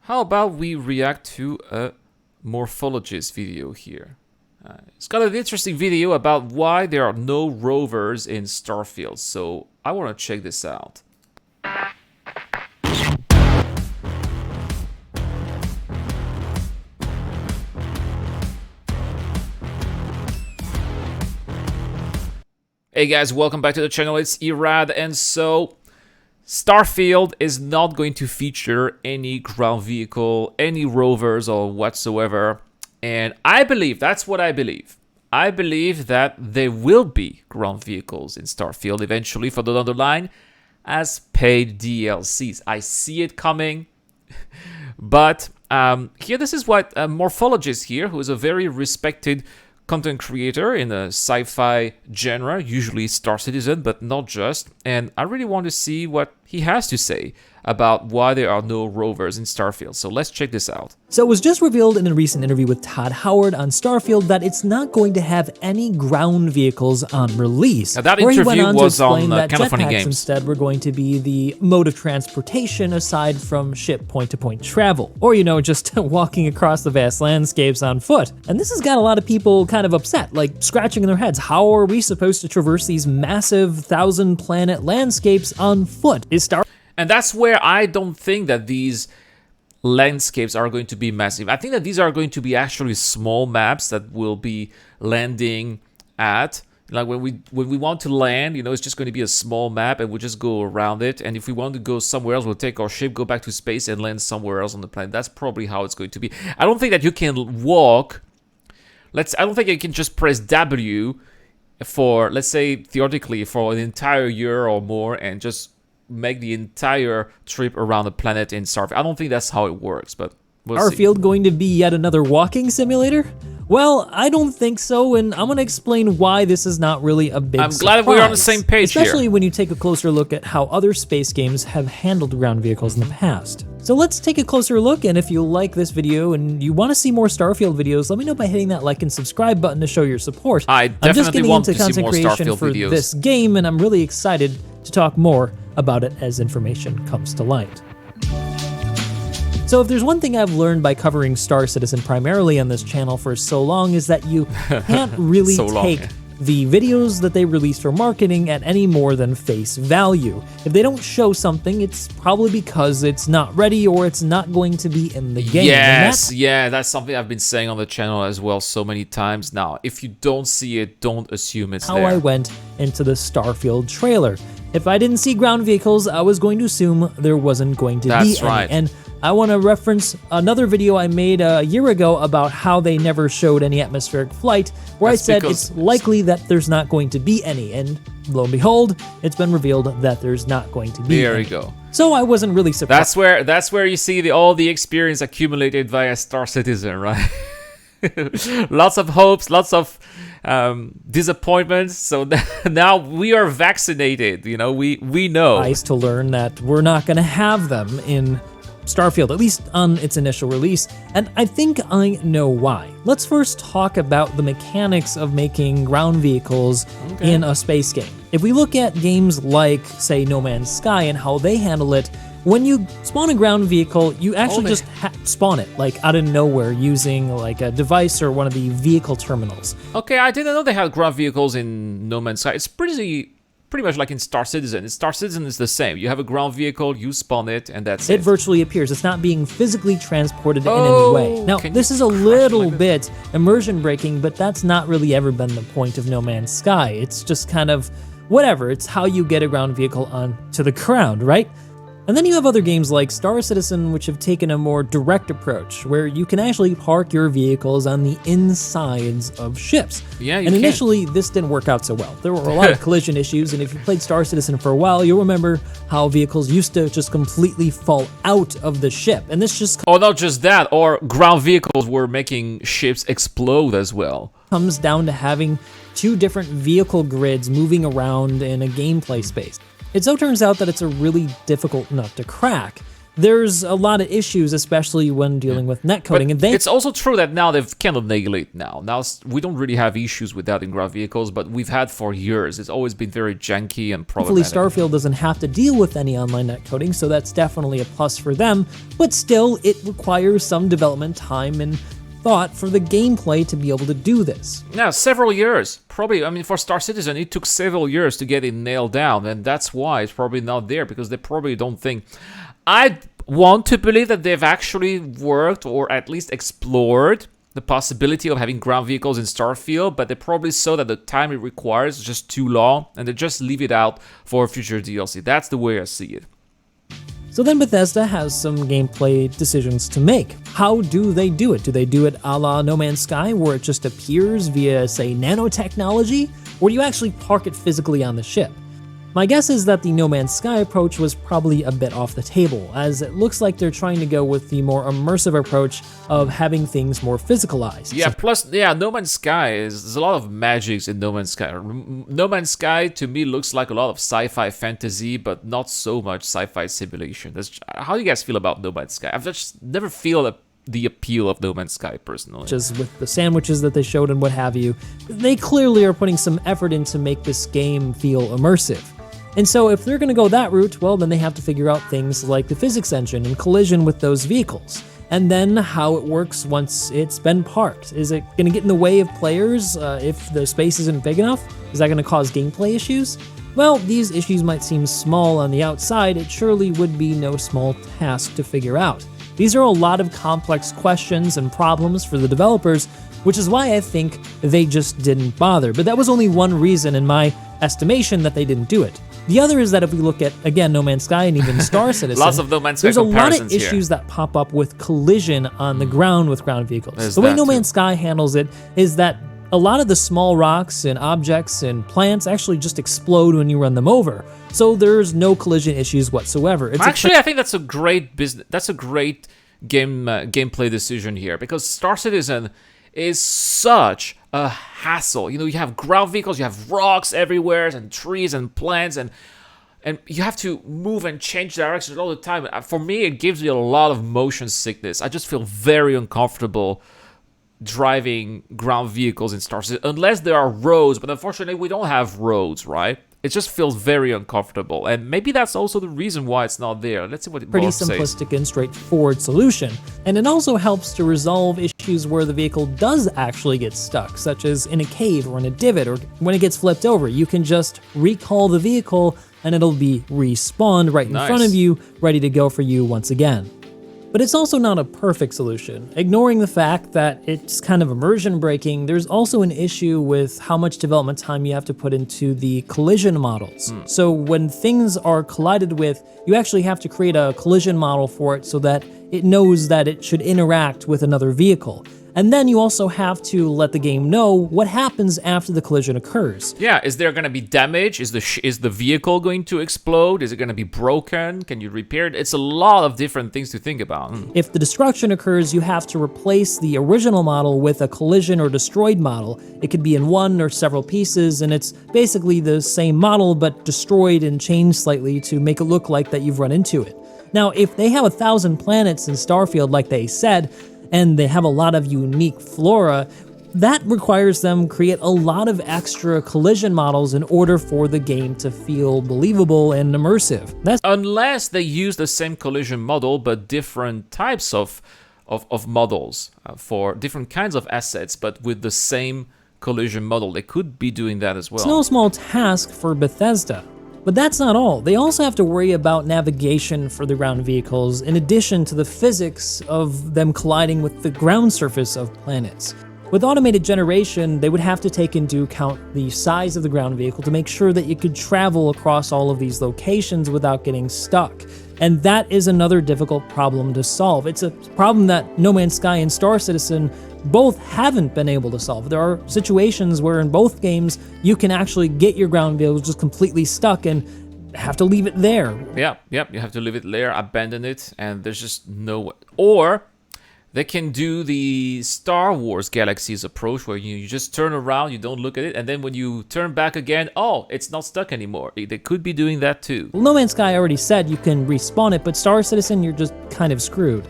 how about we react to a Morphologis video here? It's got an interesting video about why there are no rovers in Starfield, so I want to check this out. Hey guys, welcome back to the channel, it's Irad, and so Starfield is not going to feature any ground vehicle, any rovers or whatsoever, and I believe, that's what I believe. I believe that there will be ground vehicles in Starfield eventually for the line as paid DLCs. I see it coming, but here this is what Morphologis here, who is a very respected content creator in the sci-fi genre, usually Star Citizen, but not just. And I really want to see what he has to say about why there are no rovers in Starfield. So let's check this out. So it was just revealed in a recent interview with Todd Howard on Starfield that it's not going to have any ground vehicles on release. Now that where interview he went on was to explain on that Kind of Funny jetpacks Games. instead were going to be the mode of transportation aside from ship point-to-point travel. Or, you know, just walking across the vast landscapes on foot. And this has got a lot of people kind of upset, like scratching their heads. How are we supposed to traverse these massive 1,000-planet landscapes on foot? And that's where I don't think that these landscapes are going to be massive. I think that these are going to be actually small maps that will be landing at. Like when we want to land, you know, it's just going to be a small map and we'll just go around it. And if we want to go somewhere else, we'll take our ship, go back to space and land somewhere else on the planet. That's probably how it's going to be. I don't think that you can walk. I don't think you can just press W for, let's say, theoretically, for an entire year or more and just make the entire trip around the planet in Starfield. I don't think that's how it works, but we'll see. Starfield going to be yet another walking simulator? Well, I don't think so, and I'm going to explain why this is not really a big surprise. I'm glad we're on the same page here. Especially when you take a closer look at how other space games have handled ground vehicles in the past. So let's take a closer look, and if you like this video and you want to see more Starfield videos, let me know by hitting that like and subscribe button to show your support. I definitely want to see more Starfield for videos. this game, and I'm really excited to talk more about it as information comes to light. So if there's one thing I've learned by covering Star Citizen primarily on this channel for so long is that you can't really take the videos that they release for marketing at any more than face value. If they don't show something, it's probably because it's not ready or it's not going to be in the game. Yes, yeah, that's something I've been saying on the channel as well so many times now. If you don't see it, don't assume it's there. How I went into the Starfield trailer. If I didn't see ground vehicles, I was going to assume there wasn't going to be any. Right. And I want to reference another video I made a year ago about how they never showed any atmospheric flight, where I said it's likely that there's not going to be any, and lo and behold, it's been revealed that there's not going to be any. There you go. So I wasn't really surprised. That's where you see all the experience accumulated via Star Citizen, right? Lots of hopes, lots of disappointments. So now we are vaccinated. You know, we know. Nice to learn that we're not going to have them in Starfield, at least on its initial release, and I think I know why. Let's first talk about the mechanics of making ground vehicles in a space game. If we look at games like, say, No Man's Sky and how they handle it, when you spawn a ground vehicle, you actually just spawn it, like, out of nowhere using, like, a device or one of the vehicle terminals. Okay, I didn't know they had ground vehicles in No Man's Sky. It's pretty much like in Star Citizen. Star Citizen is the same. You have a ground vehicle, you spawn it, and that's it. It virtually appears. It's not being physically transported in any way. Now, this is a little bit immersion breaking, but that's not really ever been the point of No Man's Sky. It's just kind of whatever. It's how you get a ground vehicle onto the ground, right? And then you have other games like Star Citizen, which have taken a more direct approach, where you can actually park your vehicles on the insides of ships. Yeah, you And can. initially, this didn't work out so well. There were a lot of collision issues, and if you played Star Citizen for a while, you'll remember how vehicles used to just completely fall out of the ship. And this just Oh, not just that, or ground vehicles were making ships explode as well. comes down to having two different vehicle grids moving around in a gameplay space. It so turns out that it's a really difficult nut to crack, there's a lot of issues, especially when dealing with netcoding. And it's also true that now they've kind of nailed it now. Now we don't really have issues with that in ground vehicles, but we've had for years. It's always been very janky and problematic. Thankfully, Starfield doesn't have to deal with any online netcoding, so that's definitely a plus for them. But still, it requires some development time and thought for the gameplay to be able to do this. Yeah, several years. Probably, I mean, for Star Citizen, it took several years to get it nailed down, and that's why it's probably not there, because they probably don't think... I want to believe that they've actually worked, or at least explored, the possibility of having ground vehicles in Starfield, but they probably saw that the time it requires is just too long, and they just leave it out for future DLC. That's the way I see it. So then Bethesda has some gameplay decisions to make. How do they do it? Do they do it a la No Man's Sky, where it just appears via, say, nanotechnology? Or do you actually park it physically on the ship? My guess is that the No Man's Sky approach was probably a bit off the table, as it looks like they're trying to go with the more immersive approach of having things more physicalized. Yeah, plus, yeah, No Man's Sky there's a lot of magics in No Man's Sky. No Man's Sky, to me, looks like a lot of sci-fi fantasy, but not so much sci-fi simulation. How do you guys feel about No Man's Sky? I've just never feel the appeal of No Man's Sky, personally. Just with the sandwiches that they showed and what have you, they clearly are putting some effort in to make this game feel immersive. And so if they're going to go that route, well, then they have to figure out things like the physics engine and collision with those vehicles. And then how it works once it's been parked. Is it going to get in the way of players if the space isn't big enough? Is that going to cause gameplay issues? Well, these issues might seem small on the outside. It surely would be no small task to figure out. These are a lot of complex questions and problems for the developers, which is why I think they just didn't bother. But that was only one reason in my estimation that they didn't do it. The other is that if we look at, again, No Man's Sky and even Star Citizen, lots of No Man's Sky there's a lot of here. issues that pop up with collision on the ground with ground vehicles. There's the way that No too. Man's Sky handles it is that a lot of the small rocks and objects and plants actually just explode when you run them over. So there's no collision issues whatsoever. It's Actually, I think that's a great business. That's a great gameplay decision here, because Star Citizen is such a hassle. You know, you have ground vehicles, you have rocks everywhere, and trees and plants, and you have to move and change directions all the time. For me, it gives me a lot of motion sickness. I just feel very uncomfortable driving ground vehicles in Star Citizen, unless there are roads, but unfortunately we don't have roads, right? It just feels very uncomfortable, and maybe that's also the reason why it's not there. Let's see what it pretty says. simplistic and straightforward solution. And it also helps to resolve issues where the vehicle does actually get stuck, such as in a cave or in a divot, or when it gets flipped over. You can just recall the vehicle and it'll be respawned right in front of you, ready to go for you once again. But it's also not a perfect solution. Ignoring the fact that it's kind of immersion breaking, there's also an issue with how much development time you have to put into the collision models. So when things are collided with, you actually have to create a collision model for it so that it knows that it should interact with another vehicle. And then you also have to let the game know what happens after the collision occurs. Yeah, is there going to be damage? Is the vehicle going to explode? Is it going to be broken? Can you repair it? It's a lot of different things to think about. If the destruction occurs, you have to replace the original model with a collision or destroyed model. It could be in one or several pieces, and it's basically the same model but destroyed and changed slightly to make it look like that you've run into it. Now, if they have 1,000 planets in Starfield like they said, and they have a lot of unique flora, that requires them create a lot of extra collision models in order for the game to feel believable and immersive. Unless they use the same collision model, but different types of models for different kinds of assets, but with the same collision model. They could be doing that as well. It's no small task for Bethesda. But that's not all. They also have to worry about navigation for the ground vehicles, in addition to the physics of them colliding with the ground surface of planets. With automated generation, they would have to take into account the size of the ground vehicle to make sure that you could travel across all of these locations without getting stuck. And that is another difficult problem to solve. It's a problem that No Man's Sky and Star Citizen both haven't been able to solve. There are situations where in both games you can actually get your ground vehicle just completely stuck and have to leave it there. Yeah, you have to leave it there, abandon it, and there's just no way. Or They can do the Star Wars Galaxies approach where you just turn around, you don't look at it, and then when you turn back again, oh, it's not stuck anymore. They could be doing that too. Well, No Man's Sky already said you can respawn it, but Star Citizen, you're just kind of screwed.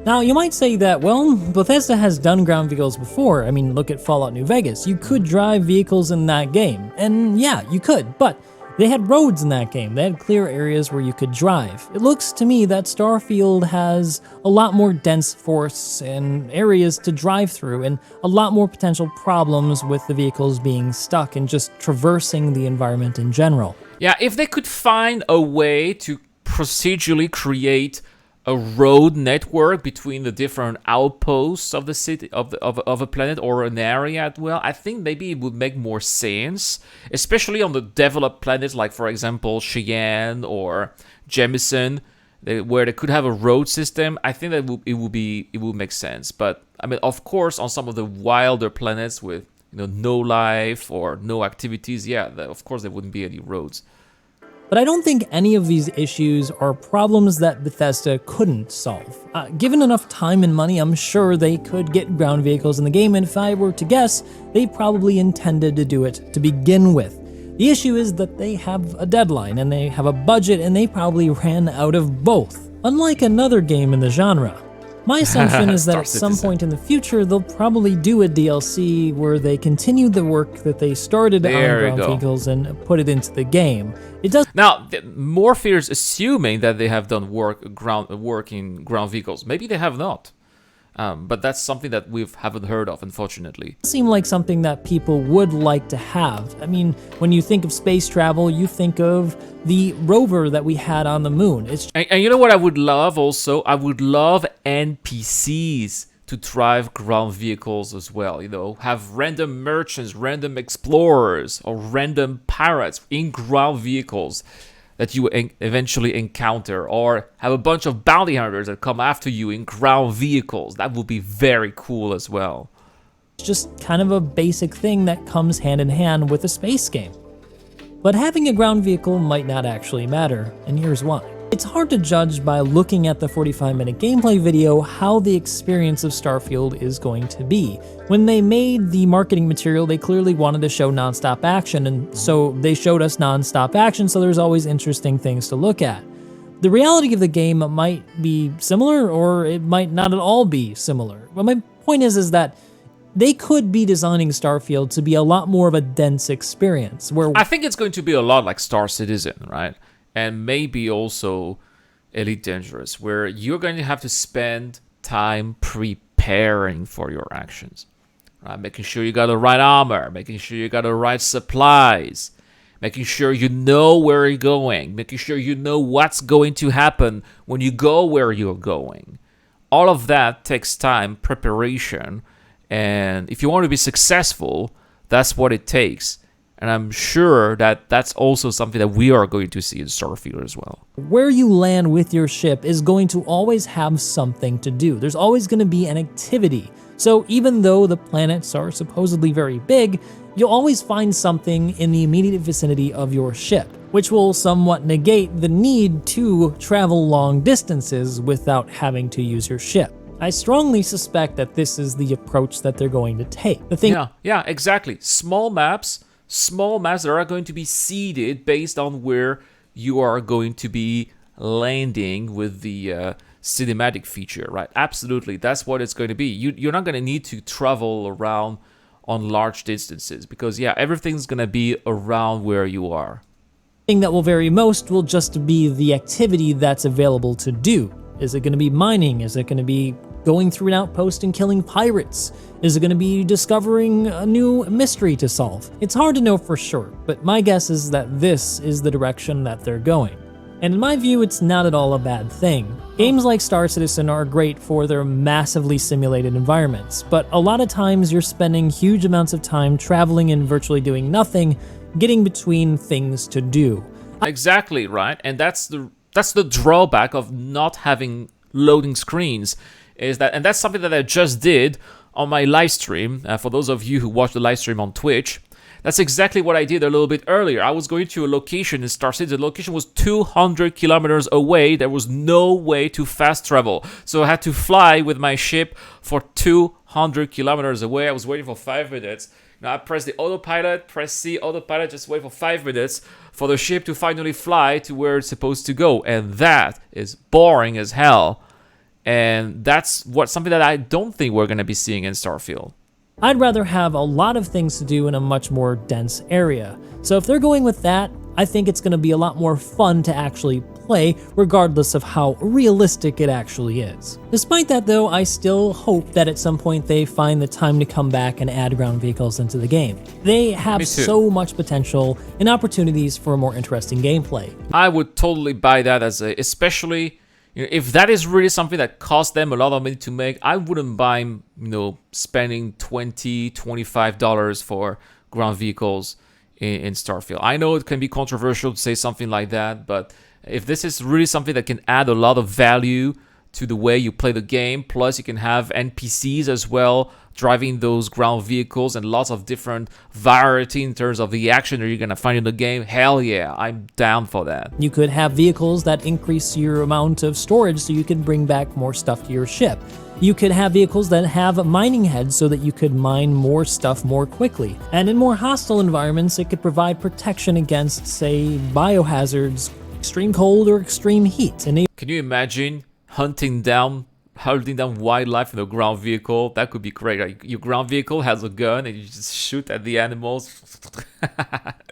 Now, you might say that, well, Bethesda has done ground vehicles before. I mean, look at Fallout New Vegas. You could drive vehicles in that game. And yeah, you could, but they had roads in that game. They had clear areas where you could drive. It looks to me that Starfield has a lot more dense forests and areas to drive through, and a lot more potential problems with the vehicles being stuck and just traversing the environment in general. Yeah, if they could find a way to procedurally create a road network between the different outposts of the city of a planet or an area as well, I think maybe it would make more sense, especially on the developed planets like, for example, Cheyenne or Jemison, where they could have a road system. I think that it would make sense. But I mean, of course, on some of the wilder planets with no life or no activities, yeah, of course there wouldn't be any roads. But I don't think any of these issues are problems that Bethesda couldn't solve. Given enough time and money, I'm sure they could get ground vehicles in the game, and if I were to guess, they probably intended to do it to begin with. The issue is that they have a deadline, and they have a budget, and they probably ran out of both, unlike another game in the genre. My assumption is that at some point in the future, they'll probably do a DLC where they continue the work that they started on ground vehicles and put it into the game. It does. Now, Morphologis is assuming that they have done work in ground vehicles. Maybe they have not. But that's something that we haven't heard of, unfortunately. It seems like something that people would like to have. I mean, when you think of space travel, you think of the rover that we had on the moon. And you know what I would love also? I would love NPCs to drive ground vehicles as well. Have random merchants, random explorers, or random pirates in ground vehicles that you eventually encounter, or have a bunch of bounty hunters that come after you in ground vehicles. That would be very cool as well. It's just kind of a basic thing that comes hand in hand with a space game. But having a ground vehicle might not actually matter, and here's why. It's hard to judge by looking at the 45-minute gameplay video how the experience of Starfield is going to be. When they made the marketing material, they clearly wanted to show non-stop action, and so they showed us non-stop action, so there's always interesting things to look at. The reality of the game might be similar, or it might not at all be similar. But my point is that they could be designing Starfield to be a lot more of a dense experience. Where I think it's going to be a lot like Star Citizen, right? And maybe also Elite Dangerous, where you're going to have to spend time preparing for your actions, right? Making sure you got the right armor, making sure you got the right supplies, making sure you know where you're going, making sure you know what's going to happen when you go where you're going. All of that takes time, preparation, and if you want to be successful, that's what it takes. And I'm sure that that's also something that we are going to see in Starfield as well. Where you land with your ship is going to always have something to do. There's always going to be an activity. So even though the planets are supposedly very big, you'll always find something in the immediate vicinity of your ship, which will somewhat negate the need to travel long distances without having to use your ship. I strongly suspect that this is the approach that they're going to take. Yeah, exactly. Small maps that are going to be seeded based on where you are going to be landing with the cinematic feature, right? Absolutely, that's what it's going to be. You're not going to need to travel around on large distances because, yeah, everything's going to be around where you are. The thing that will vary most will just be the activity that's available to do. Is it going to be mining? Is it going to be going through an outpost and killing pirates? Is it going to be discovering a new mystery to solve? It's hard to know for sure, but my guess is that this is the direction that they're going. And in my view, it's not at all a bad thing. Games like Star Citizen are great for their massively simulated environments, but a lot of times you're spending huge amounts of time traveling and virtually doing nothing, getting between things to do. Exactly, right? And that's the drawback of not having loading screens, is that, and that's something that I just did on my live stream. For those of you who watch the live stream on Twitch, That's exactly what I did a little bit earlier. I was going to a location in Star City. The location was 200 kilometers away. There was no way to fast travel. So I had to fly with my ship for 200 kilometers away. I was waiting for 5 minutes. Now I press the autopilot, press C, autopilot, just wait for 5 minutes for the ship to finally fly to where it's supposed to go. And that is boring as hell. And that's something that I don't think we're going to be seeing in Starfield. I'd rather have a lot of things to do in a much more dense area. So if they're going with that, I think it's going to be a lot more fun to actually play, regardless of how realistic it actually is. Despite that though, I still hope that at some point they find the time to come back and add ground vehicles into the game. They have so much potential and opportunities for more interesting gameplay. I would totally buy that, especially if that is really something that costs them a lot of money to make. I wouldn't mind, spending $20, $25 for ground vehicles in Starfield. I know it can be controversial to say something like that, but if this is really something that can add a lot of value to the way you play the game, plus you can have NPCs as well driving those ground vehicles and lots of different variety in terms of the action that you're going to find in the game, hell yeah, I'm down for that. You could have vehicles that increase your amount of storage so you can bring back more stuff to your ship. You could have vehicles that have mining heads so that you could mine more stuff more quickly. And in more hostile environments, it could provide protection against, say, biohazards, extreme cold or extreme heat. Can you imagine hunting down wildlife in a ground vehicle? That could be great. Like, your ground vehicle has a gun and you just shoot at the animals.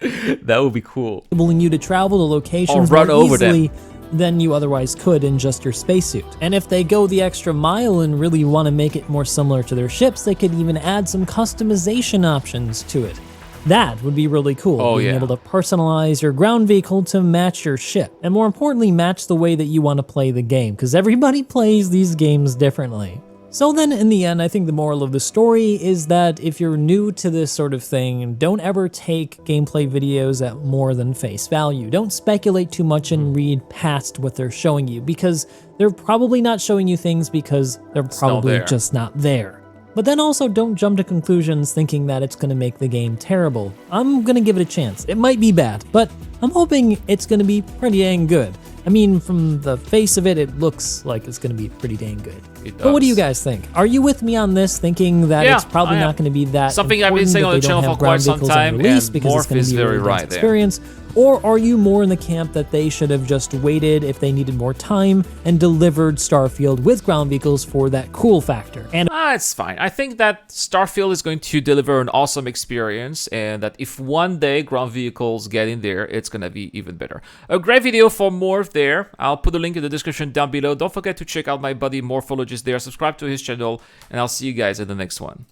That would be cool. Enabling you to travel to locations or run more over easily them than you otherwise could in just your spacesuit. And if they go the extra mile and really want to make it more similar to their ships, they could even add some customization options to it. That would be really cool, being able to personalize your ground vehicle to match your ship, and more importantly, match the way that you want to play the game, because everybody plays these games differently. So then, in the end, I think the moral of the story is that if you're new to this sort of thing, don't ever take gameplay videos at more than face value. Don't speculate too much and read past what they're showing you, because they're probably not showing you things because they're probably just not there. But then also don't jump to conclusions thinking that it's going to make the game terrible. I'm going to give it a chance. It might be bad, but I'm hoping it's going to be pretty dang good. I mean, from the face of it, it looks like it's going to be pretty dang good. But what do you guys think? Are you with me on this, thinking that it's probably not going to be that something I've been saying on the channel for quite some time, and Morph is very right there. Experience? Or are you more in the camp that they should have just waited if they needed more time and delivered Starfield with ground vehicles for that cool factor? And it's fine. I think that Starfield is going to deliver an awesome experience, and that if one day ground vehicles get in there, it's going to be even better. A great video for Morph there. I'll put a link in the description down below. Don't forget to check out my buddy Morphologis there. Subscribe to his channel, and I'll see you guys in the next one.